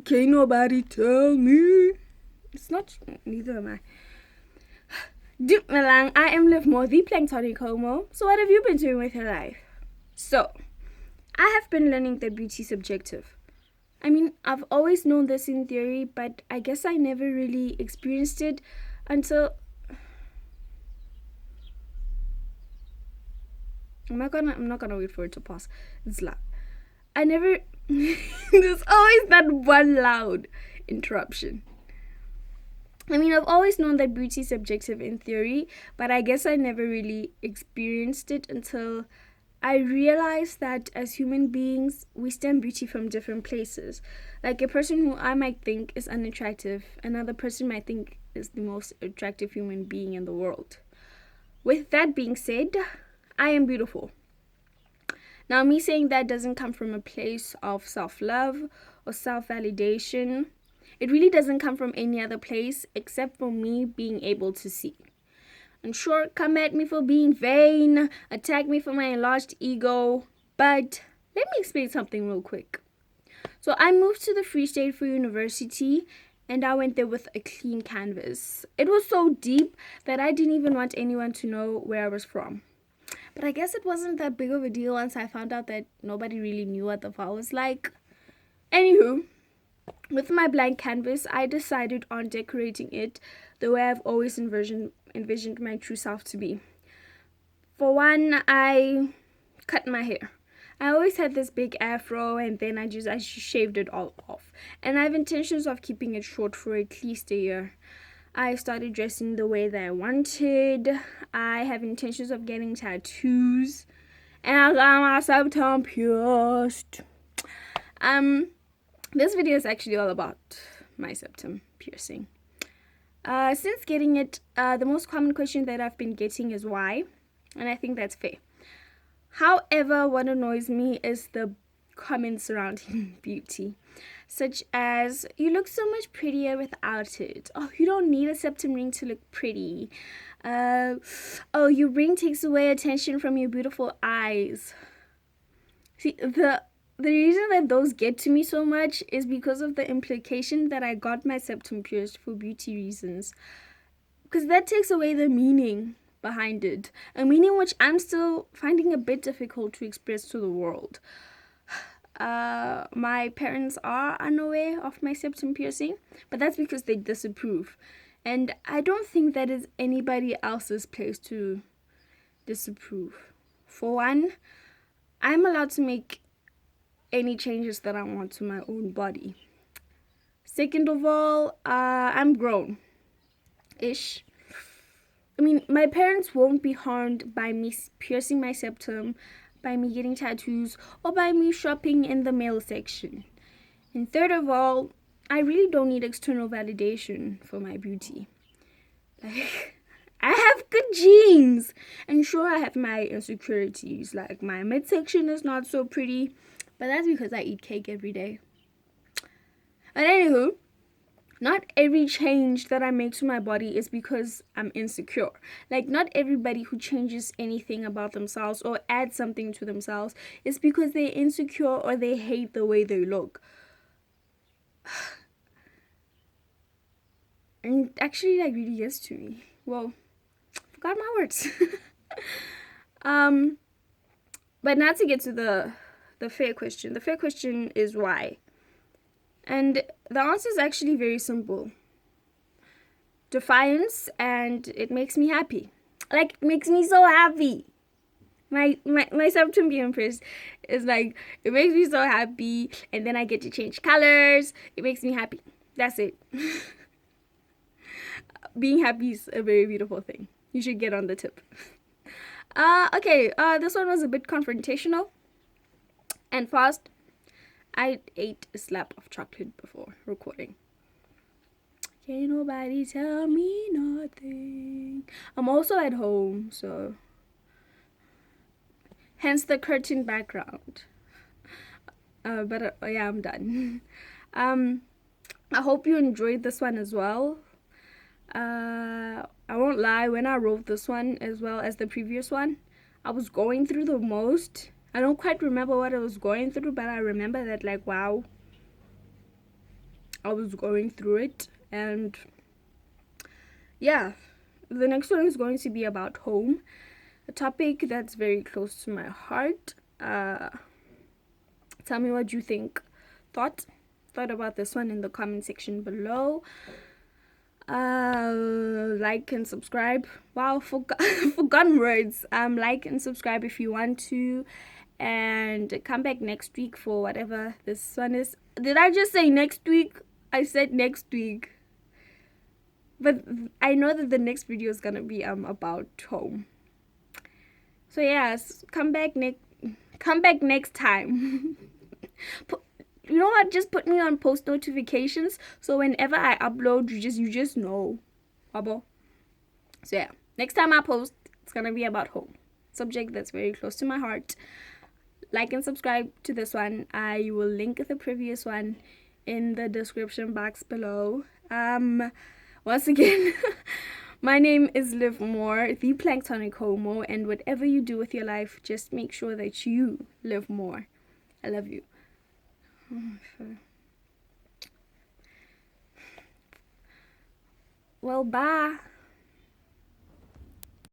Can nobody tell me? It's not, neither am I. Malang, I am Liv Moore, the Planktonic Homo. So what have you been doing with your life? So, I have been learning that beauty is subjective. I mean, I've always known this in theory, but I guess I never really experienced it until... I'm not gonna wait for it to pass. It's loud. I never... There's always that one loud interruption. I mean, I've always known that beauty is subjective in theory, but I guess I never really experienced it until I realized that as human beings, we stem beauty from different places. Like a person who I might think is unattractive, another person might think is the most attractive human being in the world. With that being said, I am beautiful. Now, me saying that doesn't come from a place of self-love or self-validation. It really doesn't come from any other place except for me being able to see. And sure, come at me for being vain, attack me for my enlarged ego, but let me explain something real quick. So I moved to the Free State for university, and I went there with a clean canvas. It was so deep that I didn't even want anyone to know where I was from. But I guess it wasn't that big of a deal once I found out that nobody really knew what the fall was like. Anywho, with my blank canvas, I decided on decorating it the way I've always envisioned my true self to be. For one, I cut my hair. I always had this big afro, and then I just shaved it all off. And I have intentions of keeping it short for at least a year. I started dressing the way that I wanted. I have intentions of getting tattoos. And I got my septum pierced. This video is actually all about my septum piercing. Since getting it, the most common question that I've been getting is why. And I think that's fair. However, what annoys me is the comments surrounding beauty. Such as, you look so much prettier without it. Oh, you don't need a septum ring to look pretty. Oh, your ring takes away attention from your beautiful eyes. See, the reason that those get to me so much is because of the implication that I got my septum pierced for beauty reasons. Because that takes away the meaning behind it. A meaning which I'm still finding a bit difficult to express to the world. My parents are unaware of my septum piercing, but that's because they disapprove. And I don't think that is anybody else's place to disapprove. For one, I'm allowed to make any changes that I want to my own body. Second of all, I'm grown-ish. I mean, my parents won't be harmed by me piercing my septum, by me getting tattoos, or by me shopping in the male section. And third of all, I really don't need external validation for my beauty. Like, I have good genes. And sure, I have my insecurities. Like, my midsection is not so pretty, but that's because I eat cake every day. But anywho, not every change that I make to my body is because I'm insecure. Like, not everybody who changes anything about themselves or adds something to themselves is because they're insecure or they hate the way they look. And actually, like, really gets to me. Well, forgot my words. But now to get to the fair question. The fair question is why? And the answer is actually very simple. Defiance, and it makes me happy. Like, it makes me so happy. My septum being pierced is like, it makes me so happy, and then I get to change colors. It makes me happy. That's it. Being happy is a very beautiful thing. You should get on the tip. Okay, this one was a bit confrontational and fast. I ate a slab of chocolate before recording. Can't nobody tell me nothing. I'm also at home, so hence the curtain background. But yeah, I'm done. I hope you enjoyed this one as well. I won't lie, when I wrote this one as well as the previous one, I was going through the most. I don't quite remember what I was going through, but I remember that, like, wow. I was going through it. And yeah, the next one is going to be about home, a topic that's very close to my heart. Tell me what you thought about this one in the comment section below. Like and subscribe. Wow, forgotten words. Like and subscribe if you want to, and come back next week for whatever this one is. Did I just say next week? I said next week, but I know that the next video is gonna be about home. So yes, come back next time. You know what? Just put me on post notifications, so whenever I upload, you just know. So yeah, next time I post, it's gonna be about home, subject that's very close to my heart. Like and subscribe to this one. I will link the previous one in the description box below. Once again, my name is Liv More, the Planktonic Homo, and whatever you do with your life, just make sure that you live more. I love you. Well, bye.